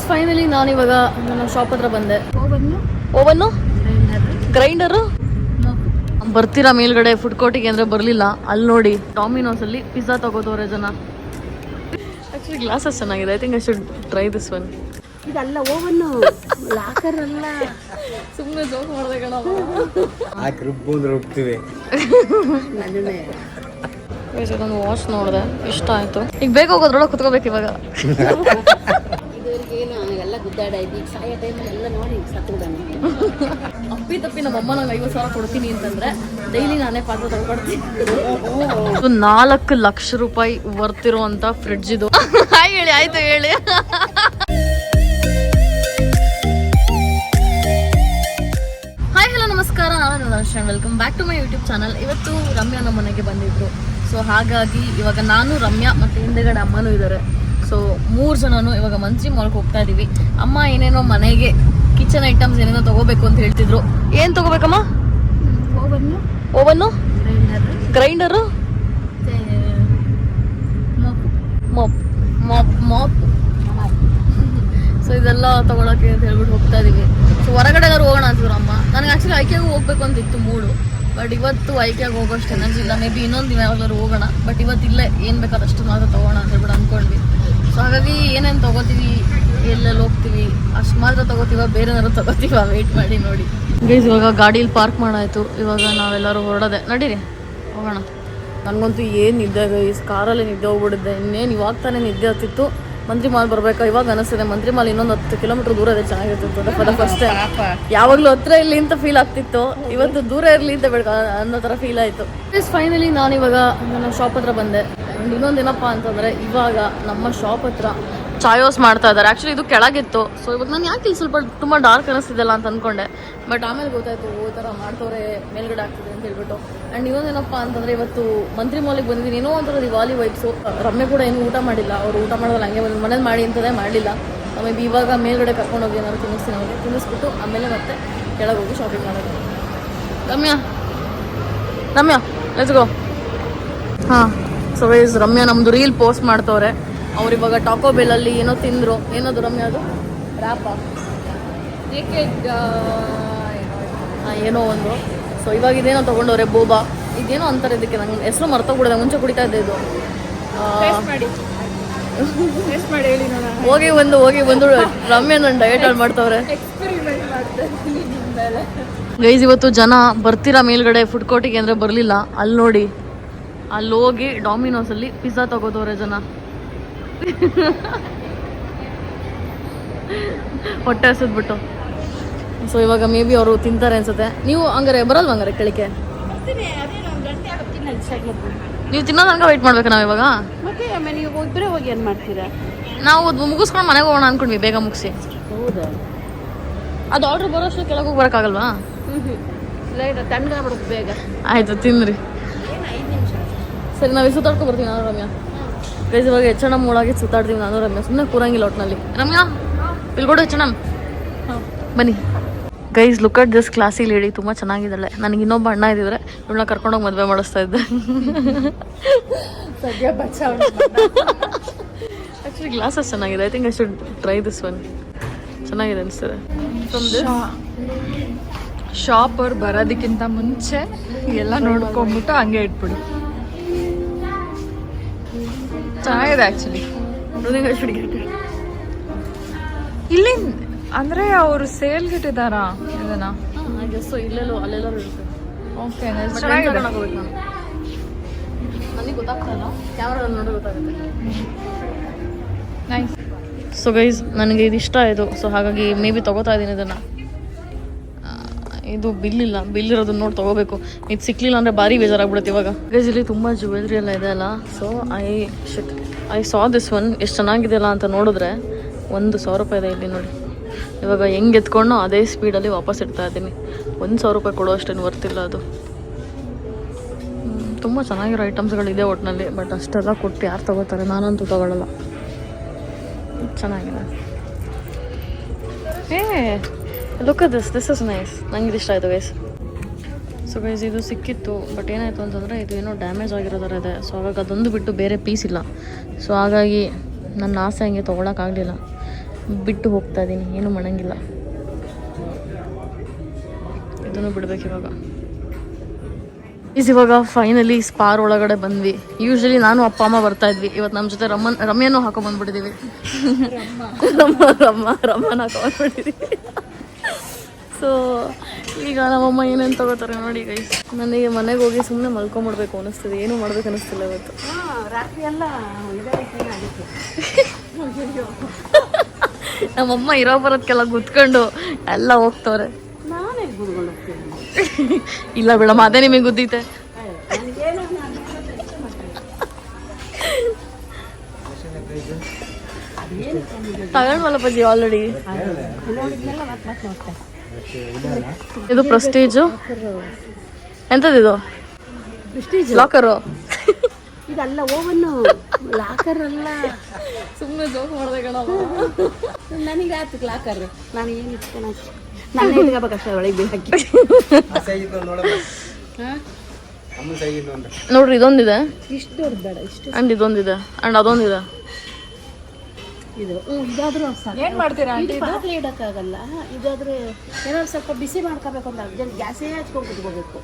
Finally ನಾನು ಇವಾಗ ನನ್ನ ಶಾಪ್ ಹತ್ರ ಬಂದೆ. ಓವನ್ನು ಗ್ರೈಂಡರು ಬರ್ತೀರಾ ಮೇಲ್ಗಡೆ ಫುಡ್ ಕೋರ್ಟಿಗೆ ಅಂದ್ರೆ ಬರಲಿಲ್ಲ. ಅಲ್ಲಿ ನೋಡಿ ಡಾಮಿನೋಸ್ ಅಲ್ಲಿ ಪಿಜ್ಜಾ ತಗೋತವ್ರೆ ಜನ. ಆಕ್ಚುಲಿ ಗ್ಲಾಸಸ್ ಚೆನ್ನಾಗಿದೆ. I think I should try this one. ಇದಲ್ಲ ಓವನ್ ಲಾಕರ್ ಅಲ್ಲ, ಸುಮ್ಮನೆ ಜೋಕ್ ಮಾಡಿದೆ ಕಣ. ನಾನು ವಾಚ್ ನೋಡಿದೆ, ಇಷ್ಟ ಆಯ್ತು. ಈಗ ಬೇಗ ಹೋಗೋದ್ರೊಳಗೆ ಕುತ್ಕೋಬೇಕು ಇವಾಗ. ಎಲ್ಲ ಗುದ್ದಾಡ ಈಗ ಸಾಯೋ ಟೈಮಲ್ಲಿ ಎಲ್ಲ ನೋಡಿ ಸತ್ತುಬಿಡೋಣ. ಅಪ್ಪಿ ತಪ್ಪಿ ನಮ್ಮಮ್ಮ ನಂಗೆ 50,000 ಕೊಡ್ತೀನಿ ಅಂತಂದ್ರೆ ಡೈಲಿ ನಾನೇ ಪಾತ್ರ ತಗೊಡ್ತೀನಿ. 4 ಲಕ್ಷ ರೂಪಾಯಿ ವರ್ತಿರೋ ಅಂತ ಫ್ರಿಡ್ಜ್ ಇದು. ಹಾಯ್ ಹೇಳಿ, ಆಯ್ತು ಹೇಳಿ. ಹಾಯ್ ಹಲೋ ನಮಸ್ಕಾರ, ನಾನು Darshan. Welcome back to my YouTube channel. ಇವತ್ತು ರಮ್ಯಾ ನಮ್ಮ ಮನೆಗೆ ಬಂದಿದ್ರು. ಸೊ ಹಾಗಾಗಿ ಇವಾಗ ನಾನು, ರಮ್ಯಾ ಮತ್ತು ಹಿಂದೆಗಡೆ ಅಮ್ಮನೂ ಇದ್ದಾರೆ. ಸೊ 3 ಜನನು ಇವಾಗ ಮಂತ್ರಿ ಮಾಲ್ಗೆ ಹೋಗ್ತಾ ಇದೀವಿ. ಅಮ್ಮ ಏನೇನೋ ಮನೆಗೆ ಕಿಚನ್ ಐಟಮ್ಸ್ ಏನೇನೋ ತಗೋಬೇಕು ಅಂತ ಹೇಳ್ತಿದ್ರು. ಏನ್ ತಗೋಬೇಕಮ್ಮ? ಓವನ್ನು ಗ್ರೈಂಡರು ಮಾಪ್. ಸೊ ಇದೆಲ್ಲ ತಗೊಳಕ್ಕೆ ಅಂತ ಹೇಳ್ಬಿಟ್ಟು ಹೋಗ್ತಾ ಇದೀವಿ. ಸೊ ಹೊರಗಡೆ ಏನಾದ್ರು ಹೋಗೋಣ ಅಂತಿದ್ರು ಅಮ್ಮ. ನನಗೆ ಆಕ್ಚುಲಿ ಐಕೆಗೆ ಹೋಗ್ಬೇಕು ಅಂತ ಇತ್ತು ಮೂಡು, ಬಟ್ ಇವತ್ತು ಐಕೆಗೆ ಹೋಗೋಷ್ಟು ಎನರ್ಜಿ ಇಲ್ಲ. ಮೇ ಬಿ ಇನ್ನೊಂದು ದಿನ ಯಾವಾಗಲಾದ್ರು ಹೋಗೋಣ, ಬಟ್ ಇವತ್ತಿಲ್ಲೇ ಏನು ಬೇಕಾದಷ್ಟು ಮಾತ್ರ ತಗೋಣ ಅಂತ ಹೇಳ್ಬಿಟ್ಟು ಅಂದ್ಕೊಂಡ್ವಿ. ಸೊ ಹಾಗಾಗಿ ಏನೇನು ತಗೋತೀವಿ, ಎಲ್ಲೆಲ್ಲಿ ಹೋಗ್ತೀವಿ ಅಷ್ಟು ಮಾತ್ರ ತಗೋತೀವ, ಬೇರೆ ಏನಾದ್ರು ತಗೋತೀವ, ವೆಯ್ಟ್ ಮಾಡಿ ನೋಡಿ. ಗೈಸ್ ಇವಾಗ ಗಾಡೀಲಿ ಪಾರ್ಕ್ ಮಾಡಾಯ್ತು. ಇವಾಗ ನಾವೆಲ್ಲರೂ ಹೊರಡೋದೆ, ನಡೀರಿ ಹೋಗೋಣ. ನನಗಂತೂ ಏನು ನಿದ್ದೆ ಗೈಸ್, ಕಾರಲ್ಲಿ ನಿದ್ದೆ ಹೋಗ್ಬಿಟ್ಟಿದ್ದೆ. ಇನ್ನೇನು ಇವಾಗ ತಾನೇ ನಿದ್ದೆ ಹತ್ತಿತ್ತು. ಮಂತ್ರಿ ಮಾಲ್ ಬರ್ಬೇಕಾ ಇವಾಗ ಅನಿಸ್ತಿದೆ. ಮಂತ್ರಿ ಮಾಲ್ ಇನ್ನೊಂದು 10 ಕಿಲೋಮೀಟರ್ ದೂರ ಇದೆ, ಚೆನ್ನಾಗಿರ್ತಿತ್ತು. ಫಾರ್ ದ ಫಸ್ಟ್ ಟೈಮ್ ಯಾವಾಗಲೂ ಹತ್ರ ಇರಲಿ ಅಂತ ಫೀಲ್ ಆಗ್ತಿತ್ತು, ಇವತ್ತು ದೂರ ಇರಲಿ ಅಂತ ಬೇಡ ಅನ್ನೋ ಥರ ಫೀಲ್ ಆಯಿತು. ಫೈನಲಿ ನಾನು ಇವಾಗ ನನ್ನ ಶಾಪ್ ಹತ್ರ ಬಂದೆ. ಇನ್ನೊಂದೇನಪ್ಪ ಅಂತಂದರೆ, ಇವಾಗ ನಮ್ಮ ಶಾಪ್ ಹತ್ರ ಚಾಯೋಸ್ ಮಾಡ್ತಾ ಇದ್ದಾರೆ. ಆ್ಯಕ್ಚುಲಿ ಇದು ಕೆಳಗಿತ್ತು. ಸೊ ಇವಾಗ ನಾನು ಯಾಕೆ ಇಲ್ಲಿ ಸ್ವಲ್ಪ ತುಂಬ ಡಾರ್ಕ್ ಅನಿಸ್ತಿದ್ದಲ್ಲ ಅಂತ ಅಂದ್ಕೊಂಡೆ, ಬಟ್ ಆಮೇಲೆ ಗೊತ್ತಾಯ್ತು ಈ ಥರ ಮಾಡ್ತವ್ರೆ, ಮೇಲ್ಗಡೆ ಆಗ್ತಿದೆ ಅಂತ ಹೇಳ್ಬಿಟ್ಟು. ಆ್ಯಂಡ್ ಇನ್ನೊಂದೇನಪ್ಪ ಅಂತಂದರೆ, ಇವತ್ತು ಮಂತ್ರಿ ಮಾಲಿಗೆ ಬಂದಿದ್ದೀನಿ. ಏನೋ ಒಂಥರ ದಿವಾಲಿ ವೈಬ್ಸು. ರಮ್ಯ ಕೂಡ ಏನು ಊಟ ಮಾಡಿಲ್ಲ, ಅವರು ಊಟ ಮಾಡೋದಲ್ಲ, ಹಂಗೆ ಬಂದು ಮನೇಲಿ ಮಾಡಿ ಅಂತದೇ ಮಾಡಲಿಲ್ಲ. ಮೇ ಬಿ ಇವಾಗ ಮೇಲ್ಗಡೆ ಕರ್ಕೊಂಡೋಗಿ ಏನಾದ್ರು ತಿನ್ನಿಸ್ತೀನಿ ಅವ್ರಿಗೆ, ತಿನ್ನಿಸ್ಬಿಟ್ಟು ಆಮೇಲೆ ಮತ್ತೆ ಕೆಳಗೆ ಹೋಗಿ ಶಾಪಿಂಗ್ ಮಾಡೋದು. Ramya let's go. ಹಾಂ, ಸೊ ವೈಸ್ ರಮ್ಯಾ ನಮ್ಮದು ರೀಲ್ ಪೋಸ್ಟ್ ಮಾಡ್ತವ್ರೆ. ಅವ್ರು ಇವಾಗ ಟಾಕೋ ಬೆಲ್ಲಲ್ಲಿ ಏನೋ ತಿಂದರು. ಏನದು ರಮ್ಯಾ? ಅದು ರ್ಯಾಪ ಏನೋ ಒಂದು. ಸೊ ಇವಾಗ ಇದೇನೋ ತೊಗೊಂಡವ್ರೆ, ಬೋಬಾ ಇದೇನೋ ಅಂತಾರೆ ಇದಕ್ಕೆ, ನಂಗೆ ಹೆಸರು ಮರ್ತೋಗ್ಬಿಡಿದೆ. ಮುಂಚೆ ಕುಡಿತಾ ಇದ್ದೆ ಇದು. ಹೋಗಿ ಬಂದು ರಮ್ಯಾ ನನ್ನ ಡಯಟ್ ಅಲ್ಲಿ ಮಾಡ್ತವ್ರೆ. ಗೈಸ್ ಇವತ್ತು ಜನ ಬರ್ತೀರಾ ಮೇಲ್ಗಡೆ ಫುಡ್ ಕೋರ್ಟಿಗೆ ಅಂದರೆ ಬರಲಿಲ್ಲ. ಅಲ್ಲಿ ನೋಡಿ, ಅಲ್ಲಿ ಹೋಗಿ ಡಾಮಿನೋಸಲ್ಲಿ ಪಿಜ್ಜಾ ತಗೋತವ್ರೆ ಜನ. ಹೊಟ್ಟೆ ಹಸಿದ್ಬಿಟ್ಟು. ಸೊ ಇವಾಗ ಮೇ ಬಿ ಅವರು ತಿಂತಾರೆ ಅನ್ಸುತ್ತೆ. ನೀವು ಹಂಗಾರೆ ಬರಲ್ವ? ಹಂಗಾರೆ ಕೆಳಕ್ಕೆ ನೀವು ತಿನ್ನೋ ತನಕ ವೆಯ್ಟ್ ಮಾಡ್ಬೇಕಾ ನಾವು ಇವಾಗ? ನೀವು ಇಬ್ಬರೇ ಹೋಗಿ ಏನು ಮಾಡ್ತೀರಾ? ನಾವು ಮುಗಿಸ್ಕೊಂಡು ಮನೆಗೆ ಹೋಗೋಣ ಅನ್ಕೊಂಡ್ವಿ, ಬೇಗ ಮುಗಿಸಿ. ಹೌದಾ? ಅದು ಆರ್ಡ್ರ್ ಬರೋಷ್ಟು ಕೆಳಗೆ ಹೋಗಿ ಬರೋಕ್ಕಾಗಲ್ವಾ? ತಣ್ಣಗಾಗ್ಬಿಡುತ್ತೆ ಬೇಗ. ಆಯಿತು, ತಿನ್ನಿರಿ. ಸರಿ, ನಾವು ಸುತ್ತಾಡ್ಕೊ ಬರ್ತೀವಿ ನಾನು ರಮ್ಯಾ. ಗೈಸ್ ಇವಾಗ H&M ಮೂಡಾಗಿ ಸುತ್ತಾಡ್ತೀವಿ ನಾನು ರಮ್ಯಾ. ಸುಮ್ಮನೆ ಕೂರಂಗಿಲ್ಲ ಒಟ್ಟಿನಲ್ಲಿ. ರಮ್ಯಾ ಇಲ್ಕೊಡು H&M, ಬನ್ನಿ. Guys look at this classy lady, ತುಂಬ ಚೆನ್ನಾಗಿದ್ದಾಳೆ. ನನಗೆ ಇನ್ನೊಬ್ಬ ಅಣ್ಣ ಇದ್ದಿದ್ರೆ ಇವಳನ್ನ ಕರ್ಕೊಂಡೋಗಿ ಮದುವೆ ಮಾಡಿಸ್ತಾ ಇದ್ದೆ. ಸದ್ಯ ಬಚಾವ್. ಆ್ಯಕ್ಚುಲಿ ಗ್ಲಾಸಸ್ ಚೆನ್ನಾಗಿದೆ. I think I should try this one. ಚೆನ್ನಾಗಿದೆ ಅನಿಸ್ತದೆ. ಶಾಪ್ ಅವ್ರು ಬರೋದಕ್ಕಿಂತ ಮುಂಚೆ ಎಲ್ಲ ನೋಡ್ಕೊಂಡ್ಬಿಟ್ಟು ಹಂಗೆ ಇಟ್ಬಿಡು. ಚೆನ್ನಾಗಿದೆ ಆ್ಯಕ್ಚುಲಿ. ಇಲ್ಲಿ ಅಂದರೆ ಅವರು ಸೇಲ್ಗೆ ಇಟ್ಟಿದ್ದಾರ ಇದನ್ನ? ಸೊ ಇಲ್ಲೆಲ್ಲೋ ಅಲ್ಲೆಲ್ಲರೂ ಇರುತ್ತೆ. ಓಕೆ, ಚೆನ್ನಾಗಿದೆ. ನನಗೆ ಗೊತ್ತಾಗ್ತಲ್ಲ, ಕ್ಯಾಮ್ರಾ ನೋಡಿ ಗೊತ್ತಾಗುತ್ತೆ. ನೈಸ್. ಸೊ ಗೈಸ್ ನನಗೆ ಇದು ಇಷ್ಟ ಆಯಿತು. ಸೊ ಹಾಗಾಗಿ ಮೇ ಬಿ ತೊಗೋತಾ ಇದ್ದೀನಿ ಇದನ್ನು. ಇದು ಬಿಲ್ ಇಲ್ಲ, ಬಿಲ್ ಇರೋದನ್ನ ನೋಡಿ ತೊಗೋಬೇಕು. ಇದು ಸಿಕ್ಕಲಿಲ್ಲ ಅಂದರೆ ಭಾರಿ ಬೇಜಾರಾಗ್ಬಿಡುತ್ತೆ ಇವಾಗ. ಗೈಸ್ ಇಲ್ಲಿ ತುಂಬ ಜ್ಯುವೆಲ್ರಿ ಎಲ್ಲ ಇದೆ ಅಲ್ಲ. So I saw this one. ಎಷ್ಟು ಚೆನ್ನಾಗಿದೆ ಅಲ್ಲ ಅಂತ ನೋಡಿದ್ರೆ 1,000 ರೂಪಾಯಿ ಇದೆ ಇಲ್ಲಿ ನೋಡಿ. ಇವಾಗ ಹೆಂಗೆ ಎತ್ಕೊಂಡು ಅದೇ ಸ್ಪೀಡಲ್ಲಿ ವಾಪಸ್ ಇಡ್ತಾ ಇದ್ದೀನಿ. 1,000 ರೂಪಾಯಿ ಕೊಡೋ ಅಷ್ಟೇನು ವರ್ತಿಲ್ಲ ಅದು. ತುಂಬ ಚೆನ್ನಾಗಿರೋ ಐಟಮ್ಸ್ಗಳಿದೆ ಒಟ್ಟಿನಲ್ಲಿ, ಬಟ್ ಅಷ್ಟೆಲ್ಲ ಕೊಟ್ಟು ಯಾರು ತೊಗೋತಾರೆ? ನಾನಂತೂ ತೊಗೊಳ್ಳಲ್ಲ. ಚೆನ್ನಾಗಿದೆ. Look at this is nice. ನಂಗೆ ಇಷ್ಟ ಆಯಿತು ಗೈಸ್. ಸೊ ಗೈಸ್ ಇದು ಸಿಕ್ಕಿತ್ತು, ಬಟ್ ಏನಾಯಿತು ಅಂತಂದರೆ ಇದು ಏನೋ ಡ್ಯಾಮೇಜ್ ಆಗಿರೋ ಥರ ಇದೆ. ಸೊ ಹಾಗಾಗಿ ಅದೊಂದು ಬಿಟ್ಟು ಬೇರೆ ಪೀಸ್ ಇಲ್ಲ. ಸೊ ಹಾಗಾಗಿ ನನ್ನ ಆಸೆ ಹಂಗೆ ತೊಗೊಳಕ್ಕಾಗಲಿಲ್ಲ. ಬಿಟ್ಟು ಹೋಗ್ತಾ ಇದ್ದೀನಿ, ಏನು ಮಾಡಂಗಿಲ್ಲ. ಇದನ್ನು ಬಿಡ್ಬೇಕು ಇವಾಗ ಫೈನಲಿ ಸ್ಪಾರ್ ಒಳಗಡೆ ಬಂದ್ವಿ. ಯೂಶಲಿ ನಾನು ಅಪ್ಪ ಅಮ್ಮ ಬರ್ತಾ ಇದ್ವಿ, ಇವತ್ತು ನಮ್ಮ ಜೊತೆ ರಮ್ಯನೂ ಹಾಕೊಂಡ್ಬಂದ್ಬಿಟ್ಟಿದ್ದೀವಿ. ರಮ್ಮನ ಹಾಕೊಂಡ್ಬಂದ್ಬಿಟ್ಟಿದ್ದೀವಿ. ಸೊ ಈಗ ನಮ್ಮಮ್ಮ ಏನೇನು ತಗೋತಾರೆ ನೋಡಿ ಗೈಸ್. ನನಗೆ ಮನೆಗೆ ಹೋಗಿ ಸುಮ್ಮನೆ ಮಲ್ಕೊಂಬಿಡ್ಬೇಕು ಅನಿಸ್ತಿದೆ, ಏನೂ ಮಾಡ್ಬೇಕು ಅನಿಸ್ತಿಲ್ಲ ಇವತ್ತು. ರಾತ್ರಿ ಎಲ್ಲ ನಮ್ಮಮ್ಮ ಇರೋ ಬರೋದಕ್ಕೆಲ್ಲ ಗುದ್ಕೊಂಡು ಎಲ್ಲ ಹೋಗ್ತವ್ರೆ. ನಾನೇ ಗುದ್ಕೊಂಡು ಹೋಗ್ತೀನಿ. ಇಲ್ಲ ಬಿಡಮ್ಮ, ಅದೇ ನಿಮಗೆ ಗುದ್ದೈತೆ. ತಗೊಂಡ್ವಲ್ಲ ಪಜ್ಜಿ ಆಲ್ರೆಡಿ. ಇದು ಪ್ರೆಸ್ಟೀಜು. ಎಂಥದ್ದು ಪ್ರೆಸ್ಟೀಜ್ ಲಾಕರು? ಇದಲ್ಲ ಓವನ್ನು, ಲಾಕರ್ ಅಲ್ಲ. ಸುಮ್ಮನೆ ಜೋಕ್ ಮಾಡಿದೆ ಕಣ. ನನಗೆ ಆಯ್ತು ಲಾಕರ್. ನಾನು ಏನು ಇಟ್ಕೊಂಡು ನಾನು ಇಟ್ಕೋಬೇಕಷ್ಟೇ ಒಳಗೆ ಹಾಕಿ. ನೋಡ್ರಿ ಇದೊಂದಿದೆ, ಇಷ್ಟು ದೊಡ್ಡ ಬೇಡ, ಇಷ್ಟು ಅಂಡ್ ಇದೊಂದಿದೆ, ಅಂಡ್ ಅದೊಂದಿದೆ. ಇದು ಇದಾದ್ರೂ ಏನ್ ಮಾಡ್ತೀರಾ ಆಂಟಿ? ಪಾತ್ರೆ ಇಡೋಕ್ಕಾಗಲ್ಲ. ಇದಾದ್ರೆ ಏನಾದ್ರು ಸ್ವಲ್ಪ ಬಿಸಿ ಮಾಡ್ಕೋಬೇಕು ಅಂತ ಅರ್ಜೆಂಟ್ ಗ್ಯಾಸೇ ಹಚ್ಕೊಂಡು ಕುತ್ಕೋಬೇಕು.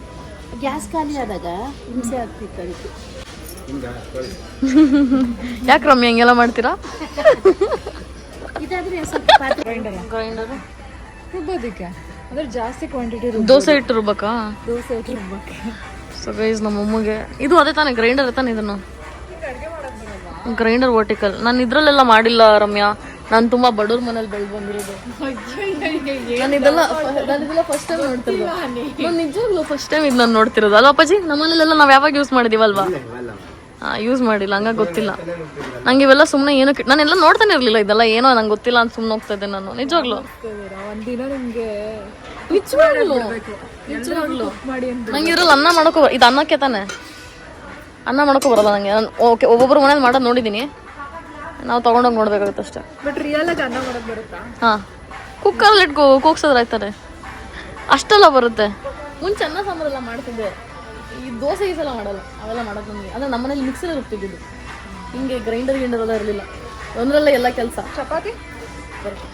ಗ್ಯಾಸ್ ಖಾಲಿ ಆದಾಗ ಹಿಂಸೆ ಆಗ್ತಿತ್ತು ಅದಕ್ಕೆ. ಯಾಕೆ ರಮ್ಯ ಹಂಗೆಲ್ಲ ಮಾಡ್ತೀರಾ? ಇದಾದ್ರೆ ಸ್ವಲ್ಪ ಪಾತ್ರೆ ಗ್ರೈಂಡರ್ ರುಬ್ಬೋದಕ್ಕೆ ಅದ್ರ ಜಾಸ್ತಿ ಕ್ವಾಂಟಿಟಿ ದೋಸೆ ಇಟ್ಟು ರುಬ್ಬಕ್ಕ. ದೋಸೆ ಇಟ್ಟು ರುಬ್ಬಕ್ಕೆ. ಸೊ ಗೈಸ್ ನಮ್ಮಮ್ಮಗೆ ಇದು ಅದೇ ತಾನೇ ಗ್ರೈಂಡರ್ ತಾನೆ. ಇದನ್ನು ಗ್ರೈಂಡರ್ ವರ್ಟಿಕಲ್. ನಾನು ಇದ್ರಲ್ಲೆಲ್ಲ ಮಾಡಿಲ್ಲ ರಮ್ಯಾ, ನಾನು ತುಂಬಾ ಬಡವ್ರ ಮನೇಲಿ ಬೆಳೆದು ಬಂದಿರೋದು. ನಾನು ಇದೆಲ್ಲ ಫಸ್ಟ್ ಟೈಮ್ ನೋಡ್ತಿರೋದು. ನಾನು ನಿಜವಾಗ್ಲೂ ಫಸ್ಟ್ ಟೈಮ್ ಇದು ನಾನು ನೋಡ್ತಿರೋದು ಅಲ್ವಾ ಅಪ್ಪಾಜಿ? ನಮ್ಮನೇಲೆಲ್ಲ ನಾವು ಯಾವಾಗ ಯೂಸ್ ಮಾಡಿದೀವಲ್ವಾ? ಯೂಸ್ ಮಾಡಿಲ್ಲ, ಹಂಗಾಗಿ ಗೊತ್ತಿಲ್ಲ ನಂಗೆ ಇವೆಲ್ಲ. ಸುಮ್ಮನೆ ಏನಕ್ಕೆ ನಾನೆಲ್ಲ ನೋಡ್ತಾನೆ ಇರಲಿಲ್ಲ, ಇದೆಲ್ಲ ಏನೋ ನಂಗೆ ಗೊತ್ತಿಲ್ಲ ಅಂತ ಸುಮ್ಮನೆ ಹೋಗ್ತಾ ಇದ್ದೆ ನಾನು. ನಿಜವಾಗ್ಲು ಒಂದಿನ ನಿಮ್ಗೆ ನಿಜವಾಗ್ಲು ನಂಗೆ ಇದ್ರಲ್ಲಿ ಅನ್ನ ಮಾಡೋಕೋ, ಇದು ಅನ್ನಕ್ಕೆ ತಾನೆ, ಅನ್ನ ಮಾಡೋಕೋ ಬರಲ್ಲ ನಂಗೆ. ನಾನು ಓಕೆ ಒಬ್ಬೊಬ್ರು ಮನೇಲಿ ಮಾಡೋದು ನೋಡಿದ್ದೀನಿ, ನಾವು ತೊಗೊಂಡೋಗಿ ನೋಡ್ಬೇಕಾಗುತ್ತೆ ಅಷ್ಟೇ. ಬಟ್ ರಿಯಲ್ ಆಗಿ ಅನ್ನ ಮಾಡೋದು ಬರುತ್ತಾ? ಹಾಂ, ಕುಕ್ಕರಲ್ಲಿ ಇಟ್ಕೋ ಕೂಗ್ಸಿದ್ರೆ ಆಯ್ತಾರೆ, ಅಷ್ಟೆಲ್ಲ ಬರುತ್ತೆ. ಮುಂಚೆ ಅನ್ನ ಸಾಂಬಾರೆಲ್ಲ ಮಾಡ್ತಿದ್ದೆ, ಈ ದೋಸೆ ಗೀಸೆಲ್ಲ ಮಾಡಲ್ಲ, ಅವೆಲ್ಲ ಮಾಡೋದು ನನಗೆ. ಅಂದರೆ ನಮ್ಮನೇಲಿ ಮಿಕ್ಸರ್ ರುಬ್ತಿದ್ದು, ಹಿಂಗೆ ಗ್ರೈಂಡರ್ ಎಲ್ಲ ಇರಲಿಲ್ಲ. ಒಂದರಲ್ಲೇ ಎಲ್ಲ ಕೆಲಸ. ಚಪಾತಿ ಬರುತ್ತೆ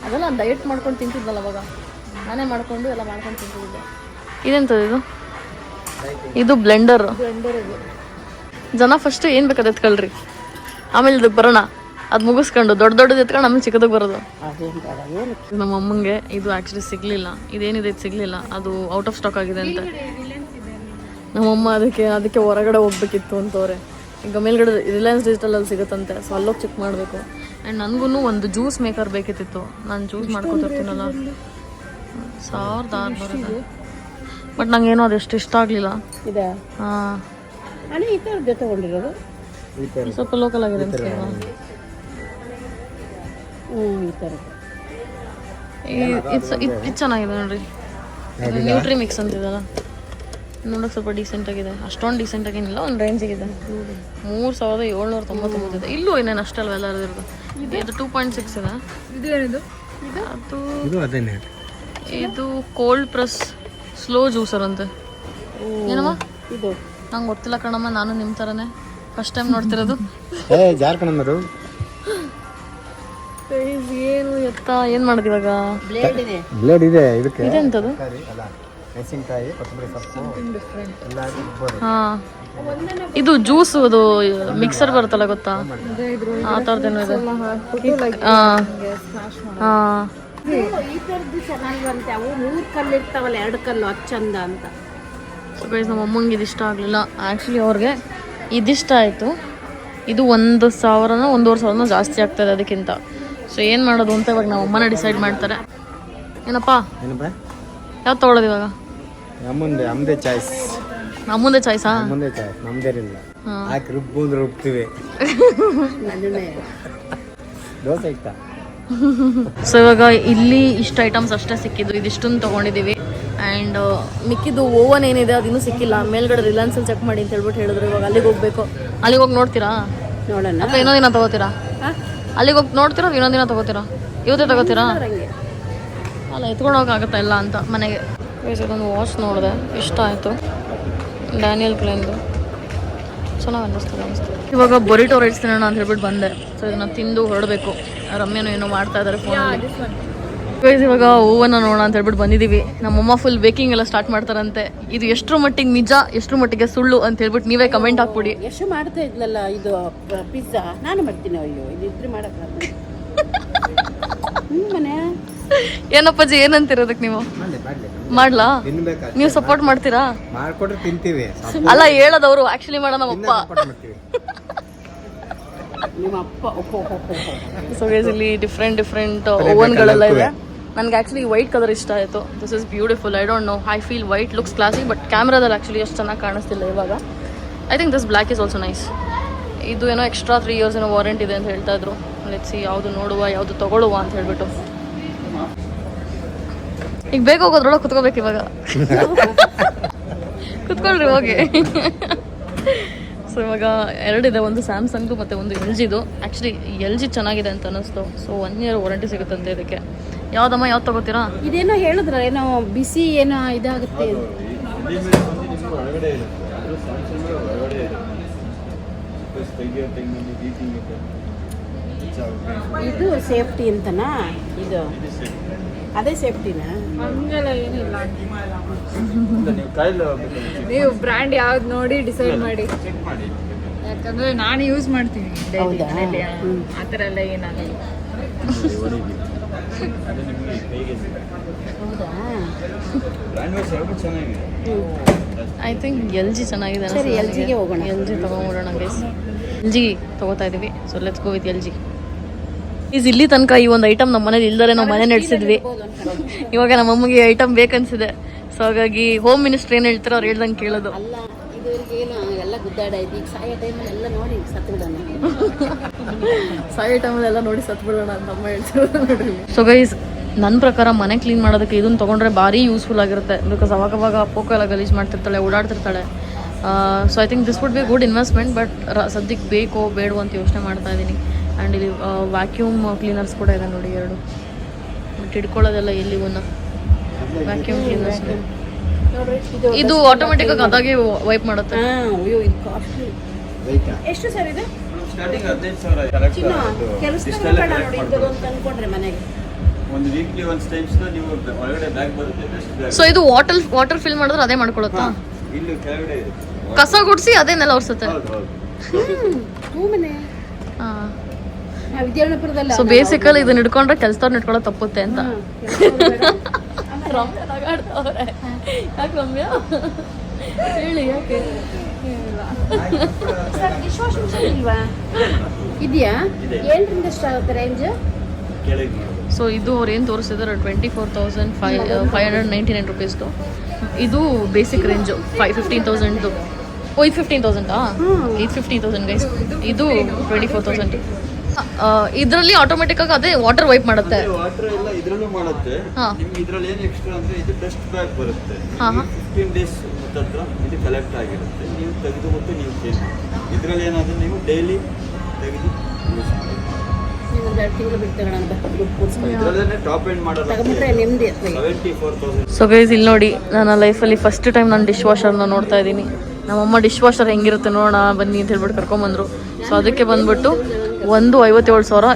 ಅದೆಲ್ಲ ನಾನು ಡಯಟ್ ಮಾಡ್ಕೊಂಡು ತಿಂತಿದ್ವಲ್ಲ ಅವಾಗ, ನಾನೇ ಮಾಡ್ಕೊಂಡು ಎಲ್ಲ ಮಾಡ್ಕೊಂಡು ತಿಂತಿದ್ದೆ. ಇದೆಂಥದ್ದು ಇದು? ಇದು ಬ್ಲೆಂಡರ್. ಜನ ಫಸ್ಟ್ ಏನು ಬೇಕಾದ ಎತ್ಕೊಳ್ರಿ, ಆಮೇಲೆ ಇದಕ್ಕೆ ಬರೋಣ. ಅದು ಮುಗಿಸ್ಕೊಂಡು ದೊಡ್ಡದು ಎತ್ಕೊಂಡು ಆಮೇಲೆ ಚಿಕ್ಕದಕ್ಕೆ ಬರೋದು. ನಮ್ಮ ಅಮ್ಮಂಗೆ ಇದು ಆ್ಯಕ್ಚುಲಿ ಸಿಗಲಿಲ್ಲ, ಇದೇನಿದೆ ಇದು ಸಿಗಲಿಲ್ಲ, ಅದು ಔಟ್ ಆಫ್ ಸ್ಟಾಕ್ ಆಗಿದೆ ಅಂತ. ನಮ್ಮಮ್ಮ ಅದಕ್ಕೆ ಹೊರಗಡೆ ಹೋಗ್ಬೇಕಿತ್ತು ಅಂತವ್ರೆ. ಈಗ ಮೇಲ್ಗಡೆ ರಿಲಯನ್ಸ್ ಡಿಜಿಟಲಲ್ಲಿ ಸಿಗುತ್ತಂತೆ, ಸೊ ಅಲ್ಲೋಗಿ ಚೆಕ್ ಮಾಡಬೇಕು. ಆ್ಯಂಡ್ ನನಗೂ ಒಂದು ಜ್ಯೂಸ್ ಮೇಕರ್ ಬೇಕಿತ್ತು, ನಾನು ಜ್ಯೂಸ್ ಮಾಡ್ಕೊತಿರ್ತೀನಲ್ಲ. 1600 ಬರುತ್ತೆ, ಬಟ್ ನಂಗೇನೋ ಅದೆಷ್ಟು ಇಷ್ಟ ಆಗಲಿಲ್ಲ. ಇದೆ. ಹಾಂ, ಈ ಥರದ್ದು ತಗೊಂಡಿರೋದು ಸ್ವಲ್ಪ ಲೋಕಲ್ ಆಗಿದೆ ಅಂತ. ಈ ಥರ ಇದು ಚೆನ್ನಾಗಿದೆ ನೋಡ್ರಿ, ನ್ಯೂಟ್ರಿ ಮಿಕ್ಸ್ ಅಂತಿದಲ್ಲ, ನೋಡೋಕೆ ಸ್ವಲ್ಪ ಡೀಸೆಂಟಾಗಿದೆ. ಅಷ್ಟೊಂದು ಡೀಸೆಂಟಾಗೇನಿಲ್ಲ, ಒಂದು ರೇಂಜಿಗಿದೆ. 3799 ಇದೆ. ಇಲ್ಲೂ ಇನ್ನೇನು ಅಷ್ಟಲ್ವ ಎಲ್ಲ ಇರೋದು. ಇದು 2.6 ಇದೆ. ಇದು ಏನಿದು? ಇದು ಕೋಲ್ಡ್ ಪ್ರೆಸ್ ಸ್ಲೋ ಜ್ಯೂಸರ್ ಅಂತೆ. ಏನಮ್ಮ ಇದು? ನಂಗೆ ಗೊತ್ತಿಲ್ಲ ಕಣಮ್ಮ, ನಾನು ನಿಮ್ಮ ಥರನೇ ಫಸ್ಟ್ ಟೈಮ್ ನೋಡ್ತಿರೋದು. ಏನು ಎತ್ತ ಏನು ಮಾಡೋದು ಇವಾಗ? ಬ್ಲೇಡ್ ಇದೆ. ಇದೆಂಥದ್ದು? ಹಾಂ, ಇದು ಜ್ಯೂಸ್, ಅದು ಮಿಕ್ಸರ್ ಬರುತ್ತಲ್ಲ ಗೊತ್ತಾ, ಆ ಥರದ್ದೇನೋ ಇದೆ. ಹಾಂ ಹಾಂ, ಈ ಥರದ್ದು ಚೆನ್ನಾಗಿ ಬರುತ್ತೆ. ಅವು 3 ಕಲ್ಲು ಇರ್ತಾವಲ್ಲ, 2 ಕಲ್ಲು, ಅದು ಚಂದ ಅಂತ. ಸೊ ಗೈಸ್ ನಮ್ಮ ಅಮ್ಮಂಗೆ ಇದಿಷ್ಟ ಆಗಲಿಲ್ಲ. ಆ್ಯಕ್ಚುಲಿ ಅವ್ರಿಗೆ ಇದಿಷ್ಟ ಆಯಿತು. ಇದು 1,000 1,500 ಜಾಸ್ತಿ ಆಗ್ತದೆ ಅದಕ್ಕಿಂತ. ಸೊ ಏನು ಮಾಡೋದು ಅಂತ ಇವಾಗ ನಮ್ಮ ಅಮ್ಮನ ಡಿಸೈಡ್ ಮಾಡ್ತಾರೆ. ಏನಪ್ಪ ಯಾವ್ದು ತೊಗೊಳೋದು ಇವಾಗ? ನಮ್ಮದೇ ಚಾಯ್ಸ್. ನಮ್ಮದೇ ಚಾಯ್ಸಾ? ನಮ್ದೇನಿಲ್ಲ, ಹಾಕಿ ರುಬ್ತೀವಿ. ದೋಸೆ ಇಷ್ಟ. ಸೊ ಇವಾಗ ಇಲ್ಲಿ ಇಷ್ಟು ಐಟಮ್ಸ್ ಅಷ್ಟೇ ಸಿಕ್ಕಿದ್ದು, ಇದಿಷ್ಟನ್ನು ತೊಗೊಂಡಿದ್ದೀವಿ. ಆ್ಯಂಡ್ ಮಿಕ್ಕಿದ್ದು ಓವನ್ ಏನಿದೆ ಅದಿನ್ನೂ ಸಿಕ್ಕಿಲ್ಲ. ಮೇಲ್ಗಡೆ ರಿಲಯನ್ಸಲ್ಲಿ ಚೆಕ್ ಮಾಡಿ ಅಂತ ಹೇಳ್ಬಿಟ್ಟು ಹೇಳಿದ್ರು. ಇವಾಗ ಅಲ್ಲಿಗೆ ಹೋಗ್ಬೇಕು. ಅಲ್ಲಿಗೆ ಹೋಗಿ ನೋಡ್ತೀರಾ? ನೋಡೋಣ. ಅಥವಾ ಇನ್ನೊಂದು ದಿನ ತೊಗೋತೀರಾ? ಅಲ್ಲಿಗೆ ಹೋಗಿ ನೋಡ್ತೀರಾ, ಇನ್ನೊಂದು ದಿನ ತೊಗೋತೀರಾ? ಇವತ್ತೇ ತೊಗೋತೀರಾ? ಅಲ್ಲ, ಎತ್ಕೊಂಡು ಹೋಗೋಕ್ಕಾಗತ್ತಾ ಇಲ್ಲ ಅಂತ ಮನೆಗೆ. ಇದೊಂದು ವಾಚ್ ನೋಡಿದೆ, ಇಷ್ಟ ಆಯಿತು, ಡ್ಯಾನಿಯಲ್ ಕ್ಲೈನ್ದು. ಸೊ ಚೆನ್ನಾಗಿ ಅನ್ನಿಸ್ತದೆ. ಇವಾಗ ಬೊರಿಟೋ ರೈಸ್ ತಿನ್ನೋಣ ಅಂತ ಹೇಳ್ಬಿಟ್ಟು ಬಂದೆ. ಸೊ ಇದನ್ನ ತಿಂದು ಹೊರಡಬೇಕು. ರಮ್ಯನೂ ಏನೋ ಮಾಡ್ತಾ ಇದ್ದಾರೆ ಫೋನಲ್ಲಿ. ಇವಾಗ ಹೂವನ್ನ ನೋಡೋಣ ಅಂತ ಹೇಳ್ಬಿಟ್ಟು ಬಂದಿದ್ದೀವಿ. ನಮ್ಮಮ್ಮ ಫುಲ್ ಬೇಕಿಂಗ್ ಎಲ್ಲ ಸ್ಟಾರ್ಟ್ ಮಾಡ್ತಾರಂತೆ. ಇದು ಎಷ್ಟರ ಮಟ್ಟಿಗೆ ನಿಜ ಎಷ್ಟರ ಮಟ್ಟಿಗೆ ಸುಳ್ಳು ಅಂತ ಹೇಳ್ಬಿಟ್ಟು ನೀವೇ ಕಮೆಂಟ್ ಹಾಕ್ಬಿಡಿ. ಎಷ್ಟು ಮಾಡ್ತಾ ಇದ್ಲಲ್ಲ ಇದು ಪಿಜ್ಜಾ, ನಾನು ಮಾಡ್ತೀನಿ. ಅಯ್ಯೋ ಇದು ಇದ್ರೆ ಮಾಡಕ್ಕೆ ಮನೆ ಏನಪ್ಪಾಜಿ ಏನಂತಿರೋದಕ್ಕೆ ನೀವು ಮಾಡ್ಲಾ? ತಿನ್ಬೇಕಾ? ನೀವು ಸಪೋರ್ಟ್ ಮಾಡ್ತೀರಾ? ಮಾಡ್ಕೊಟ್ರೆ ತಿಂತೀವಿ. ಅಲ್ಲ ಹೇಳೋದವ್ರು ಆಕ್ಚುಲಿ ಮಾಡೋ ನಮ್ಮಪ್ಪ. ನಿಮ್ಮ ಅಪ್ಪ ಸೊ ಇಲ್ಲಿ ಡಿಫ್ರೆಂಟ್ ಓವನ್ಗಳೆಲ್ಲ ಇದೆ. ನನಗೆ ಆ್ಯಕ್ಚುಲಿ ವೈಟ್ ಕಲರ್ ಇಷ್ಟ ಆಯಿತು. This is beautiful. I don't know, I feel white looks classy, but ಕ್ಯಾಮ್ರಾದಲ್ಲಿ ಆ್ಯಕ್ಚುಲಿ ಅಷ್ಟು ಚೆನ್ನಾಗಿ ಕಾಣಿಸ್ತಿಲ್ಲ ಇವಾಗ. I think this black is also nice. ಇದು ಏನೋ ಎಕ್ಸ್ಟ್ರಾ 3 years ಏನೋ ವಾರಂಟಿ ಇದೆ ಅಂತ ಹೇಳ್ತಾ ಇದ್ರು. ಲೆಟ್ಸ್ ಸಿ ಯಾವುದು ನೋಡುವ ಯಾವುದು ತಗೊಳ್ಳುವ ಅಂತ ಹೇಳ್ಬಿಟ್ಟು. ಈಗ ಬೇಗ ಹೋಗೋದ್ರೊಳಗೆ ಕುತ್ಕೋಬೇಕು ಇವಾಗ. ಕುತ್ಕೊಳ್ರಿ ಹೋಗಿ. ಸೊ ಇವಾಗ 2 ಇದೆ, ಒಂದು ಸ್ಯಾಮ್ಸಂಗ್ದು ಮತ್ತು ಒಂದು LGದು. ಆ್ಯಕ್ಚುಲಿ LG ಚೆನ್ನಾಗಿದೆ ಅಂತ ಅನ್ನಿಸ್ತು. ಸೊ 1 year ವಾರಂಟಿ ಸಿಗುತ್ತಂತೆ ಇದಕ್ಕೆ. ಯಾವ್ದಮ್ಮ ಯಾವ್ದು ತಗೋತೀರಾ? ಇದೇನೋ ಹೇಳಿದ್ರ ಏನೋ ಬಿಸಿ ಏನೋ ಇದಾಗುತ್ತೆ. ಇದು ಸೇಫ್ಟಿ ಅಂತನಾ? ಇದು ಅದೇ ಸೇಫ್ಟಿನಾ? ಹಂಗೆಲ್ಲ ಏನಿಲ್ಲ. ನೀವು ಬ್ರ್ಯಾಂಡ್ ಯಾವ್ದು ನೋಡಿ ಡಿಸೈಡ್ ಮಾಡಿ. ಯಾಕಂದ್ರೆ ನಾನು ಯೂಸ್ ಮಾಡ್ತೀನಿ ಹೌದಾ? ಆ ಥರ ಎಲ್ಲ ಏನಾಗಲ್ಲ. ಹೌದಾ? ಐ ಥಿಂಕ್ LG ಚೆನ್ನಾಗಿದೆ. ಸರಿ, LG ಗೆ ಹೋಗೋಣ. LG ತಗೊಂಡ್ಬಿಡೋಣ guys. LG ತಗೋತಾ ಇದೀವಿ. So let's go with LG. ಇಲ್ಲಿ ತನಕ ಈ ಒಂದು ಐಟಮ್ ನಮ್ಮ ಮನೇಲಿ ಇಲ್ದರೆ ನಾವು ಮನೆ ನಡೆಸಿದ್ವಿ. ಇವಾಗ ನಮ್ಮ ಅಮ್ಮಗೆ ಐಟಮ್ ಬೇಕನ್ಸಿದೆ. ಸೊ ಹಾಗಾಗಿ ಹೋಮ್ ಮಿನಿಸ್ಟರ್ ಏನು ಹೇಳ್ತಾರೆ ಅವ್ರು ಹೇಳ್ದಂಗೆ ಕೇಳೋದು. ಅಲ್ಲ, ಇದುವರೆಗೆ ಏನು ಎಲ್ಲ ಗುದ್ದಾಡಾಯ್ತು. ಈಗ ಸಾಯೋ ಟೈಮಲ್ಲಿ ಎಲ್ಲ ನೋಡಿ ಸತ್ತು ಬಿಡೋಣ. ಸಾಯೋ ಟೈಮಲ್ಲೆಲ್ಲ ನೋಡಿ ಸತ್ತು ಬಿಡೋಣ ಅಂತ ಅಮ್ಮ ಹೇಳ್ತಾರೆ. ಸೊ ಗೈಸ್, ನನ್ನ ಪ್ರಕಾರ ಮನೆ ಕ್ಲೀನ್ ಮಾಡೋದಕ್ಕೆ ಇದನ್ನು ತೊಗೊಂಡ್ರೆ ಭಾರಿ ಯೂಸ್ಫುಲ್ ಆಗಿರುತ್ತೆ. ಬಿಕಾಸ್ ಅವಾಗವಾಗ ಪೋಕೋ ಎಲ್ಲ ಗಲೀಜು ಮಾಡ್ತಿರ್ತಾಳೆ, ಓಡಾಡ್ತಿರ್ತಾಳೆ. So I think this would be good investment. But ಸದ್ಯಕ್ಕೆ ಬೇಕೋ ಬೇಡವೋ ಅಂತ ಯೋಚನೆ ಮಾಡ್ತಾ ಇದ್ದೀನಿ. ಆ್ಯಂಡ್ ಇಲ್ಲಿ ವ್ಯಾಕ್ಯೂಮ್ ಕ್ಲೀನರ್ಸ್ ಕೂಡ ಇದೆ ನೋಡಿ 2. ಬಟ್ ಹಿಡ್ಕೊಳ್ಳೋದೆಲ್ಲ ಎಲ್ಲಿ ಒಂದು ವ್ಯಾಕ್ಯೂಮ್ ಕ್ಲೀನರ್ಸ್. ಇದು ಆಟೋಮೆಟಿಕ್ ಆಗಿ ಅದಾಗೆ ವೈಪ್ ಮಾಡುತ್ತೆ. ಅಯ್ಯೋ ಇದು ಕಾಸ್ಟ್ಲಿ. ಎಷ್ಟು ಸರ್ ಇದು? ಸ್ಟಾರ್ಟಿಂಗ್ 15,000 ಚಿನ್ನ ಕೆಲಸ ನೋಡಿ ಇದೊಂದು ತಂದ್ಕೊಂಡ್ರೆ ಮನೆಗೆ ಒಂದು ವೀಕ್ಲಿ ಒಂದು ಟೈಮ್ಸ್ ನೀವು ಒಳಗಡೆ ಬ್ಯಾಗ್ ಬರುತ್ತೆ. Best bag. ಸೊ ಇದು ವಾಟರ್ ಫಿಲ್ ಮಾಡಿದ್ರೆ ಅದೇ ಮಾಡ್ಕೊಳುತ್ತಾ? ಇಲ್ಲಿ ಕೆಳಗಡೆ ಇದೆ. ಕಸ ಗುಡಿಸಿ ಅದೇನೆಲ್ಲ ಒರ್ಸುತ್ತೆ. ಹೌದು ಹೌದು. ಹ್ಞೂ ಮನೆ ಹಾಂ. ವಿದ್ಯಾನಪುರದಲ್ಲ. ಸೊ ಬೇಸಿಕಲಿ ಇದನ್ನ ಹಿಡ್ಕೊಂಡ್ರೆ ಕೆಲಸದವ್ರು ಹಿಡ್ಕೊಳ್ಳೋ ತಪ್ಪುತ್ತೆ ಅಂತ. ಯಾಕೆ ರಮ್ಯಾ ಹೇಳಿ ಯಾಕೆ? ಡಿಶ್ ವಾಷಿಂಗ್ ಮಿಷನ್ ಇಲ್ವಾ? ಇದೆಯಾ? 8ರಿಂದ ಎಷ್ಟು ಆಗುತ್ತೆ ರೇಂಜ್? ಕೆಳಗೆ. ಸೊ ಇದು ಅವ್ರು ಏನು ತೋರಿಸಿದಾರೆ 24,599 rupeesದು. ಇದು ಬೇಸಿಕ್ ರೇಂಜು 15,000ದು. ಓ ಇದು 15,000 ಇದು 15,000 ಗೈಸ್. ಇದು 24,000. ಇದರಲ್ಲಿ ಆಟೋಮೆಟಿಕ್ ಆಗಿ ಅದೇ ವಾಟರ್ ವೈಪ್ ಮಾಡುತ್ತೆ. ವಾಟರ್ ಎಲ್ಲ ಇದ್ರಲ್ಲೂ ಮಾಡುತ್ತೆ. ನಿಮ್ಗೆ ಇದ್ರಲ್ಲಿ ಏನು ಎಕ್ಸ್ಟ್ರಾ ಅಂದ್ರೆ ಇದು ಡಸ್ಟ್ ಬ್ಯಾಗ್ ಬರುತ್ತೆ. 15 days ಹತ್ರ ಇದು ಕಲೆಕ್ಟ್ ಆಗಿರುತ್ತೆ. ನೀವು ತೆಗೆದು ಮತ್ತು ನೀವು ಚೇಂಜ್ ಮಾಡಿ. ಇದ್ರಲ್ಲಿ ಏನಾದ್ರೆ ನೀವು ಡೈಲಿ ತೆಗೆದು ಯೂಸ್ ಮಾಡಿ. ಒಂದು 2 ತಿಂಗಳು ಬಿಟ್ಟು ತಗೊಳ್ಳೋಣ. ಇದ್ರಲ್ಲೇ ಟಾಪ್ ಎಂಡ್ ಮಾಡೋದು ತಗೊಂಡ್ರೆ ನೆಮ್ಮದಿ. 74,000. ಸೊ ಗೈಸ್ ಇಲ್ಲಿ ನೋಡಿ, ನನ್ನ ಲೈಫಲ್ಲಿ ಫಸ್ಟ್ ಟೈಮ್ ನಾನು ಡಿಶ್ ವಾಷರ್ನ ನೋಡ್ತಾ ಇದ್ದೀನಿ. ನಮ್ಮಮ್ಮ ಡಿಶ್ ವಾಷರ್ ಹೆಂಗಿರುತ್ತೆ ನೋಡೋಣ ಬನ್ನಿ ಅಂತ ಹೇಳ್ಬಿಟ್ಟು ಕರ್ಕೊಂಬಂದರು. ಸೊ ಅದಕ್ಕೆ ಬಂದ್ಬಿಟ್ಟು ಒಂದು 57,000,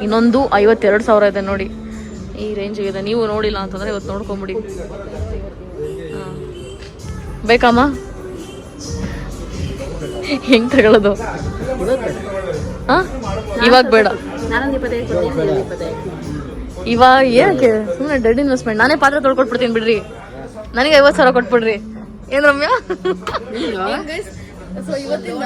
ಇನ್ನೊಂದು 52,000 ಇದೆ ನೋಡಿ. ಈ ರೇಂಜಿಗಿದೆ. ನೀವು ನೋಡಿಲ್ಲ ಅಂತಂದರೆ ಇವತ್ತು ನೋಡ್ಕೊಂಬಿಡಿ. ಬೇಕಮ್ಮ? ಹೆಂಗೆ ತಗೊಳ್ಳೋದು? ಹಾಂ ಇವಾಗ ಬೇಡ. ಇವಾಗ ಏನಕ್ಕೆ ಸುಮ್ಮನೆ ಡೆಡ್ ಇನ್ವೆಸ್ಟ್ಮೆಂಟ್. ನಾನೇ ಪಾತ್ರೆ ತೊಳ್ಕೊಟ್ಬಿಡ್ತೀನಿ ಬಿಡ್ರಿ. ನನಗೆ 50,000 ಕೊಟ್ಬಿಡ್ರಿ. ಏನು ರಮ್ಯಾ? ಸೊ ಇವತ್ತಿಂದ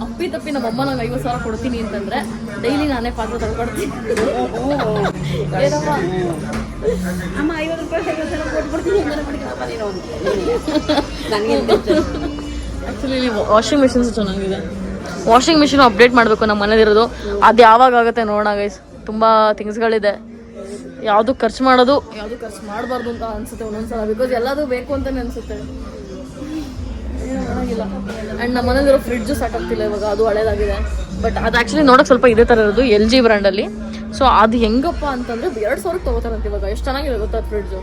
ಅಪ್ಪಿ ತಪ್ಪಿ ನಮ್ಮಮ್ಮ ನಂಗೆ 50,000 ಕೊಡ್ತೀನಿ ಅಂತಂದ್ರೆ ಡೈಲಿ ನಾನೇ ಪಾತ್ರೆ ತೊಳ್ಕೊಡ್ತೀನಿ. ಏನಮ್ಮ ಅಮ್ಮ 50 ರೂಪಾಯಿ ಕೊಟ್ಬಿಡ್ತೀನಿ. ಆ್ಯಕ್ಚುಲಿ ಇಲ್ಲಿ ವಾಷಿಂಗ್ ಮಿಷಿನ್ಸ್ ಚೆನ್ನಾಗಿದೆ. ವಾಷಿಂಗ್ ಮಿಷಿನ್ ಅಪ್ಡೇಟ್ ಮಾಡಬೇಕು ನಮ್ಮ ಮನೇಲಿರೋದು. ಅದು ಯಾವಾಗ ಆಗುತ್ತೆ ನೋಡೋಣ ಗೈಸ್. ತುಂಬ ಥಿಂಗ್ಸ್ಗಳಿದೆ. ಯಾವುದು ಖರ್ಚು ಮಾಡೋದು ಯಾವುದು ಖರ್ಚು ಮಾಡಬಾರ್ದು ಅಂತ ಅನ್ಸುತ್ತೆ ಒಂದೊಂದ್ಸಲ. ಬಿಕಾಸ್ ಎಲ್ಲದೂ ಬೇಕು ಅಂತಲೇ ಅನಿಸುತ್ತೆ. ಏನೂ ಮಾಡೋಂಗಿಲ್ಲ. ಆ್ಯಂಡ್ ನಮ್ಮ ಮನೇಲಿರೋ ಫ್ರಿಡ್ಜು ಸಾಕಾಗ್ತಿಲ್ಲ ಇವಾಗ, ಅದು ಹಳೇದಾಗಿದೆ. ಬಟ್ ಅದು ಆ್ಯಕ್ಚುಲಿ ನೋಡೋಕೆ ಸ್ವಲ್ಪ ಇದೇ ಥರ ಇರೋದು LG ಬ್ರ್ಯಾಂಡಲ್ಲಿ. ಸೊ ಅದು ಹೆಂಗಪ್ಪ ಅಂತಂದರೆ 2,000 ತೊಗೋತಾರಂತೆ ಇವಾಗ. ಎಷ್ಟು ಚೆನ್ನಾಗಿದೆ ಗೊತ್ತಾ ಫ್ರಿಡ್ಜು.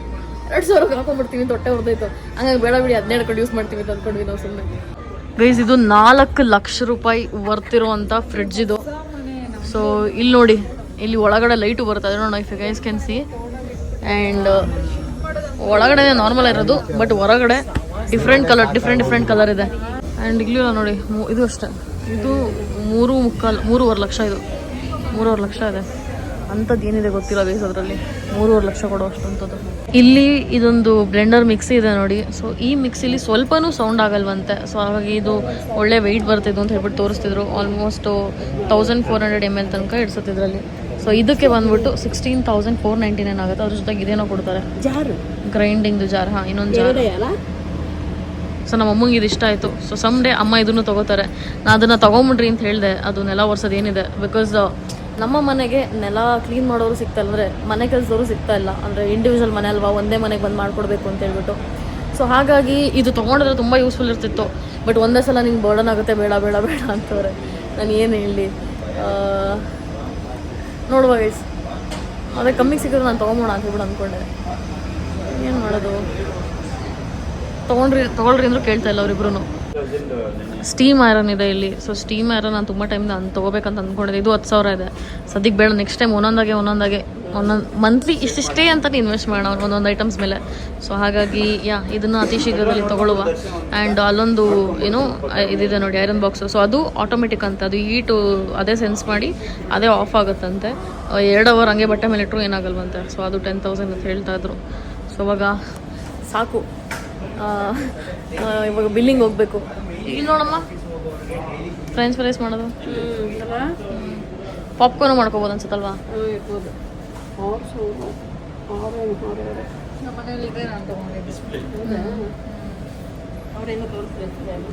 2,000 ಹಾಕೊಂಡ್ಬಿಡ್ತೀವಿ ತೊಟ್ಟೆ ಹೊಡೆದೈತು. ಹಂಗಾಗಿ ಬೇಡ ಬಿಡಿ 12 ಕಡೆ ಯೂಸ್ ಮಾಡ್ತೀವಿ ಅಂತ ಅಂದ್ಕೊಂಡ್ವಿ ನಾವು ಸುಮ್ಮನೆ. ಗೈಸ್ ಇದು 4 ಲಕ್ಷ ರೂಪಾಯಿ ವರ್ತಿರುವಂಥ ಫ್ರಿಡ್ಜ್ ಇದು. ಸೊ ಇಲ್ಲಿ ನೋಡಿ, ಇಲ್ಲಿ ಒಳಗಡೆ ಲೈಟು ಬರ್ತದೆ ನೋಡಿ, if you guys can see. And ಒಳಗಡೆ ನಾರ್ಮಲ್ ಇರೋದು, ಬಟ್ ಹೊರಗಡೆ ಡಿಫ್ರೆಂಟ್ ಕಲರ್ ಇದೆ. ಆ್ಯಂಡ್ ಇಲ್ಲೂ ನೋಡಿ, ಇದು ಅಷ್ಟೇ, ಇದು 3.25 ಲಕ್ಷ, ಇದು 3.25 ಲಕ್ಷ ಇದೆ. ಅಂಥದ್ದು ಏನಿದೆ ಗೊತ್ತಿಲ್ಲ ಗೈಸ್ ಅದರಲ್ಲಿ, 3.25 ಲಕ್ಷ ಕೊಡೋ ಅಷ್ಟಂಥದ್ದು. ಇಲ್ಲಿ ಇದೊಂದು ಬ್ಲೆಂಡರ್ ಮಿಕ್ಸಿ ಇದೆ ನೋಡಿ. ಸೊ ಈ ಮಿಕ್ಸಿಲಿ ಸ್ವಲ್ಪನೂ ಸೌಂಡ್ ಆಗಲ್ವಂತೆ. ಸೊ ಹಾಗಾಗಿ ಇದು ಒಳ್ಳೆ ವೆಯ್ಟ್ ಬರ್ತಿದ್ದು ಅಂತ ಹೇಳ್ಬಿಟ್ಟು ತೋರಿಸ್ತಿದ್ರು. ಆಲ್ಮೋಸ್ಟ್ 1400 ml ತನಕ ಇಡ್ಸುತ್ತೆ ಇದರಲ್ಲಿ. ಸೊ ಇದಕ್ಕೆ ಬಂದ್ಬಿಟ್ಟು 16,499 ಆಗುತ್ತೆ. ಅದ್ರ ಜೊತೆಗೆ ಇದೇನೋ ಕೊಡ್ತಾರೆ, ಜಾರು, ಗ್ರೈಂಡಿಂಗ್ದು ಜಾರ್. ಹಾಂ, ಇನ್ನೊಂದು ಜಾರ್. ಸೊ ನಮ್ಮ ಅಮ್ಮಂಗೆ ಇದು ಇಷ್ಟ ಆಯಿತು. ಸೊ ಸಮ್ ಡೇ ಅಮ್ಮ ಇದನ್ನು ತೊಗೋತಾರೆ. ನಾನು ಅದನ್ನು ತೊಗೊಂಬಿಡ್ರಿ ಅಂತ ಹೇಳಿದೆ, ಅದು ನೆಲ ಒರೆಸೋದು ಏನಿದೆ. ಬಿಕಾಸ್ ನಮ್ಮ ಮನೆಗೆ ನೆಲ ಕ್ಲೀನ್ ಮಾಡೋರು ಸಿಗ್ತಾ ಇಲ್ಲ, ಅಂದರೆ ಮನೆ ಕೆಲಸದವರು ಸಿಗ್ತಾ ಇಲ್ಲ. ಅಂದರೆ ಇಂಡಿವಿಜುವಲ್ ಮನೆ ಅಲ್ವಾ, ಒಂದೇ ಮನೆಗೆ ಬಂದು ಮಾಡಿಕೊಡ್ಬೇಕು ಅಂತ ಹೇಳ್ಬಿಟ್ಟು. ಸೊ ಹಾಗಾಗಿ ಇದು ತೊಗೊಂಡಿದ್ರೆ ತುಂಬ ಯೂಸ್ಫುಲ್ ಇರ್ತಿತ್ತು. ಬಟ್ ಒಂದೇ ಸಲ ನಿಂಗೆ ಬರ್ಡನ್ ಆಗುತ್ತೆ, ಬೇಡ ಬೇಡ ಬೇಡ ಅಂತವ್ರೆ. ನಾನು ಏನು ಹೇಳಲಿ, ನೋಡುವ ಗೈಸ್, ಅದೇ ಕಮ್ಮಿಗೆ ಸಿಕ್ಕಿದ್ರೆ ನಾನು ತೊಗೊಂಬೋಣ ಅಂತ ಹೇಳ್ಬಿಟ್ಟು ಅಂದ್ಕೊಂಡೆ. ಏನು ಮಾಡೋದು, ತೊಗೊಳ್ರಿ ಅಂದರೂ ಕೇಳ್ತಾ ಇಲ್ಲ ಅವರಿಬ್ರು. ಸ್ಟೀಮ್ ಐರನ್ ಇದೆ ಇಲ್ಲಿ. ಸೊ ಸ್ಟೀಮ್ ಐರನ್ ನಾನು ತುಂಬ ಟೈಮ್ ನಾನು ತೊಗೋಬೇಕಂತ ಅಂದ್ಕೊಂಡಿದ್ದೆ. ಇದು 10,000 ಇದೆ. ಸದ್ಯಕ್ಕೆ ಬೇಡ, ನೆಕ್ಸ್ಟ್ ಟೈಮ್ ಒಂದೊಂದು ಮಂತ್ಲಿ ಇಷ್ಟಿಷ್ಟೇ ಅಂತ ಇನ್ವೆಸ್ಟ್ ಮಾಡೋಣ ಒಂದೊಂದು ಐಟಮ್ಸ್ ಮೇಲೆ. ಸೊ ಹಾಗಾಗಿ ಇದನ್ನು ಅತಿ ಶೀಘ್ರದಲ್ಲಿ ತೊಗೊಳ್ಳುವ. ಆ್ಯಂಡ್ ಅಲ್ಲೊಂದು ಏನೋ ಇದಿದೆ ನೋಡಿ, ಐರನ್ ಬಾಕ್ಸು. ಸೊ ಅದು ಆಟೋಮೆಟಿಕ್ ಅಂತ, ಅದು ಹೀಟು ಅದೇ ಸೆನ್ಸ್ ಮಾಡಿ ಅದೇ ಆಫ್ ಆಗುತ್ತಂತೆ. 2 ಅವರ್ ಹಂಗೆ ಬಟ್ಟೆ ಮೇಲೆ ಇಟ್ಟರು ಏನಾಗಲ್ವಂತೆ. ಸೊ ಅದು 10,000 ಅಂತ ಹೇಳ್ತಾ ಇದ್ರು. ಸೊ ಇವಾಗ ಸಾಕು, ಇವಾಗ ಬಿಲ್ಲಿಂಗ್ ಹೋಗಬೇಕು. ಇಲ್ಲಿ ನೋಡಮ್ಮ, ಫ್ರೆಂಚ್ ಫ್ರೈಸ್ ಮಾಡೋದು, ಪಾಪ್ಕಾರ್ನು ಮಾಡ್ಕೋಬೋದು ಅನ್ಸುತ್ತಲ್ವಾ?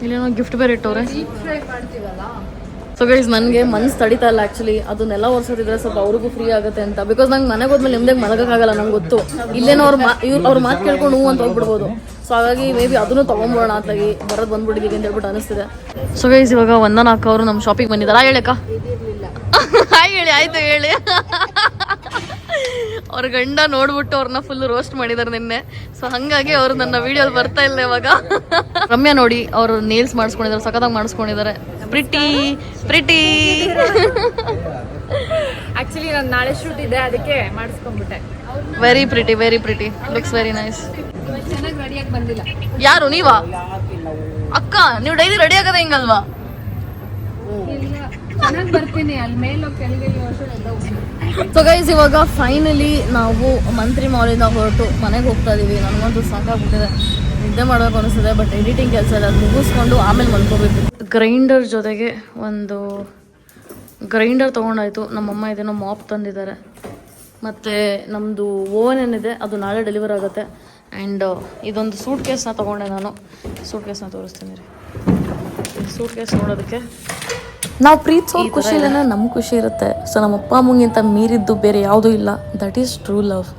ಇಲ್ಲೇನೋ ಗಿಫ್ಟ್ ಬೇರೆ ಇಟ್ಟವ್ರೆ. ಸೊ ಗೈಸ್, ನನಗೆ ಮನ್ಸು ತಡಿತಾ ಇಲ್ಲ ಆ್ಯಕ್ಚುಲಿ. ಅದನ್ನೆಲ್ಲ ಒರೆಸೋದಿದ್ರೆ ಸ್ವಲ್ಪ ಅವ್ರಿಗೂ ಫ್ರೀ ಆಗುತ್ತೆ ಅಂತ. ಬಿಕಾಸ್ ನಂಗೆ ಮನೆಗೆ ಹೋದ್ಮೇಲೆ ನಿಮ್ದಾಗ ಮಲಗೋಕ್ಕಾಗಲ್ಲ, ನಂಗೆ ಗೊತ್ತು. ಇಲ್ಲೇನೋ ಅವ್ರ ಮಾತು ಕೇಳ್ಕೊಂಡು ಅಂತ ಹೋಗ್ಬಿಡ್ಬೋದು. ಸೊ ಹಾಗಾಗಿ ಮೇ ಬಿ ಅದನ್ನು ತೊಗೊಂಬೋಣ ಅಂತಾಗಿ ಬಂದ್ಬಿಟ್ಟಿದ್ದೀವಿ ಅಂತ ಹೇಳ್ಬಿಟ್ಟು ಅನಿಸ್ತಿದೆ. ಸೊ ಗೈಸ್, ಇವಾಗ 1 ಅವರು ನಮ್ಮ ಶಾಪಿಗೆ ಬಂದಿದ್ದಾರೆ. ಹೇಳಕ್ಕ ಹಾಯ್ ಹೇಳಿ, ಆಯ್ತು ಹೇಳಿ. ಅವ್ರ ಗಂಡ ನೋಡ್ಬಿಟ್ಟು ಅವ್ರನ್ನ ಫುಲ್ ರೋಸ್ಟ್ ಮಾಡಿದಾರೆ ನಿನ್ನೆ. ಸೊ ಹಂಗಾಗಿ ಅವರು ನನ್ನ ವಿಡಿಯೋಲಿ ಬರ್ತಾ ಇಲ್ಲ ಇವಾಗ. ರಮ್ಯಾ ನೋಡಿ, ಅವರು ನೇಲ್ಸ್ ಮಾಡಿಸ್ಕೊಂಡಿದ್ದಾರೆ, ಸಖತ್ತಾಗಿ ಮಾಡಿಸ್ಕೊಂಡಿದ್ದಾರೆ. ಪ್ರಿಟಿ ಆಕ್ಚುಲಿ ನಾನು ನಾಳೆ ಶೂಟ್ ಇದೆ, ಅದಕ್ಕೆ ಮಾಡಿಸ್ಕೊಂಡ್ಬಿಟ್ಟೆ. Very pretty, looks very nice. ಚೆನ್ನಾಗಿ ರೆಡಿಯಾಗಿ ಬಂದಿಲ್ಲ. ಯಾರು ನೀವಾ? ಅಕ್ಕ, ನೀವು ಡೈಲಿ ರೆಡಿ ಆಗದೆ ಹಿಂಗಲ್ವಾ? ಚೆನ್ನಾಗಿ ಬರ್ತೀನಿ, ಅಲ್ಲಿ ಮೇಲೆ ಕೆಳಗೆ. ಸೊ ಗೈಸ್, ಇವಾಗ ಫೈನಲಿ ನಾವು ಮಂತ್ರಿ ಮಾಲಿಂದ ಹೊರಟು ಮನೆಗೆ ಹೋಗ್ತಾ ಇದೀವಿ. ನನಗಂತೂ ಸಾಕಾಗ್ಬಿಟ್ಟಿದೆ, ನಿದ್ದೆ ಮಾಡೋಕೆ ಅನಿಸ್ತದೆ. ಬಟ್ ಎಡಿಟಿಂಗ್ ಕೆಲಸ ಇದೆ, ಅದು ಮುಗಿಸ್ಕೊಂಡು ಆಮೇಲೆ ಮಲ್ಕೋಬೇಕು. ಗ್ರೈಂಡರ್ ಜೊತೆಗೆ ಒಂದು ಗ್ರೈಂಡರ್ ತೊಗೊಂಡಾಯ್ತು. ನಮ್ಮಮ್ಮ ಇದೇನೋ ಮಾಪ್ ತಂದಿದ್ದಾರೆ. ಮತ್ತು ನಮ್ಮದು ಓವನ್ ಏನಿದೆ ಅದು ನಾಳೆ ಡೆಲಿವರ್ ಆಗುತ್ತೆ. ಆ್ಯಂಡ್ ಇದೊಂದು ಸೂಟ್ ಕೇಸ್ನ ತೊಗೊಂಡೆ ನಾನು. ಸೂಟ್ ಕೇಸ್ನ ತೋರಿಸ್ತೀನಿ ರೀ. ಸೂಟ್ ಕೇಸ್ ನೋಡೋದಕ್ಕೆ ನಾವು ಪ್ರೀತಿಸೋದು ಖುಷಿ ಇಲ್ಲ, ನಮ್ಗೆ ಖುಷಿ ಇರುತ್ತೆ. ಸೊ ನಮ್ಮ ಅಪ್ಪ ಅಮ್ಮಂಗಿಂತ ಮೀರಿದ್ದು ಬೇರೆ ಯಾವುದೂ ಇಲ್ಲ. That is true love.